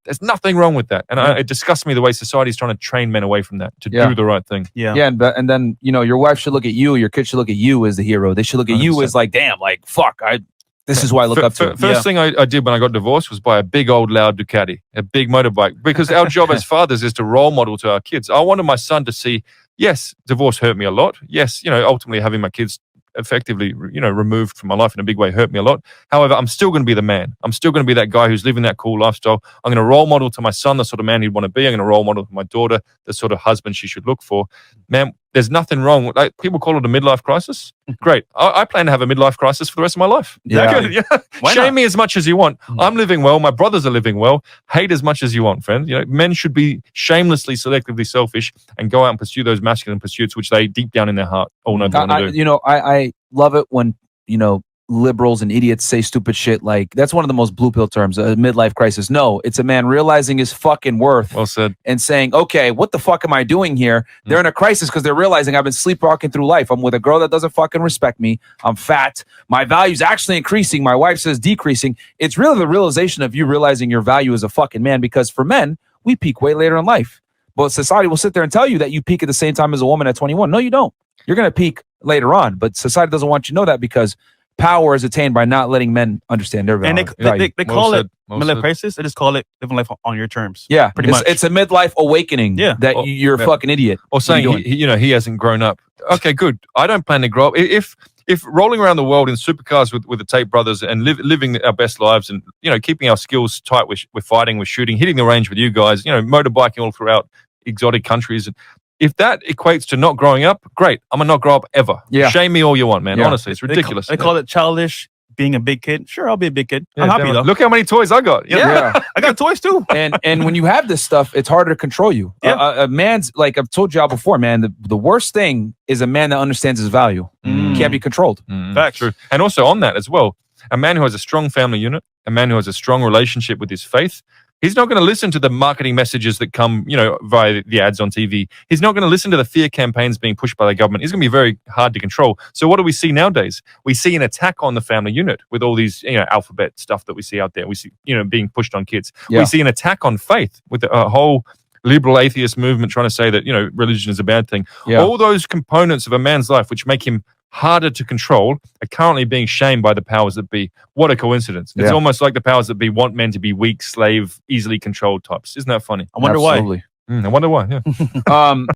There's nothing wrong with that. And it disgusts me the way society's trying to train men away from that to do the right thing. Yeah. And then, you know, your wife should look at you, your kids should look at you as the hero. They should look at 100%. You as like, damn, like, fuck, this is why I look up to. First thing I did when I got divorced was buy a big old loud Ducati, a big motorbike, because our job as fathers is to role model to our kids. I wanted my son to see, yes, divorce hurt me a lot. Yes, you know, ultimately having my kids effectively, you know, removed from my life in a big way hurt me a lot. However, I'm still going to be the man. I'm still going to be that guy who's living that cool lifestyle. I'm going to role model to my son the sort of man he'd want to be. I'm going to role model to my daughter the sort of husband she should look for. Man, there's nothing wrong. Like, people call it a midlife crisis. Great. I plan to have a midlife crisis for the rest of my life. Yeah. Shame me as much as you want. I'm living well. My brothers are living well. Hate as much as you want, friend. You know, men should be shamelessly, selectively selfish and go out and pursue those masculine pursuits, which they deep down in their heart all know they want to do. You know, I love it when, you know, liberals and idiots say stupid shit like, that's one of the most blue pill terms, a midlife crisis. No, it's a man realizing his fucking worth. Well said. And saying, okay, what the fuck am I doing here? They're in a crisis because they're realizing I've been sleepwalking through life. I'm with a girl that doesn't fucking respect me. I'm fat. My value's actually increasing. My wife says decreasing. It's really the realization of you realizing your value as a fucking man, because for men, we peak way later in life. But society will sit there and tell you that you peak at the same time as a woman at 21. No, you don't. You're going to peak later on, but society doesn't want you to know that, because power is attained by not letting men understand their value. And they call it midlife crisis. They just call it living life on your terms. Yeah, pretty much. It's a midlife awakening. Yeah, that you're a fucking idiot. Or saying he hasn't grown up. Okay, good. I don't plan to grow up. If rolling around the world in supercars with the Tate brothers and living our best lives, and, you know, keeping our skills tight with fighting, with shooting, hitting the range with you guys, you know, motorbiking all throughout exotic countries. If that equates to not growing up, great. I'm going to not grow up ever. Yeah. Shame me all you want, man. Yeah. Honestly, it's ridiculous. They call it childish, being a big kid. Sure, I'll be a big kid. I'm happy, though. Look how many toys I got. Yeah. I got toys, too. And when you have this stuff, it's harder to control you. Yeah. A man's, like I've told y'all before, man, the worst thing is a man that understands his value. Can't be controlled. That's true. And also on that as well, a man who has a strong family unit, a man who has a strong relationship with his faith, he's not going to listen to the marketing messages that come, you know, via the ads on TV. He's not going to listen to the fear campaigns being pushed by the government. He's going to be very hard to control. So what do we see nowadays? We see an attack on the family unit with all these, you know, alphabet stuff that we see out there. We see, you know, being pushed on kids. Yeah. We see an attack on faith with a whole liberal atheist movement trying to say that, you know, religion is a bad thing. Yeah. All those components of a man's life which make him harder to control are currently being shamed by the powers that be. What a coincidence. It's almost like the powers that be want men to be weak, slave, easily controlled types. Isn't that funny? I wonder why. I wonder why, yeah.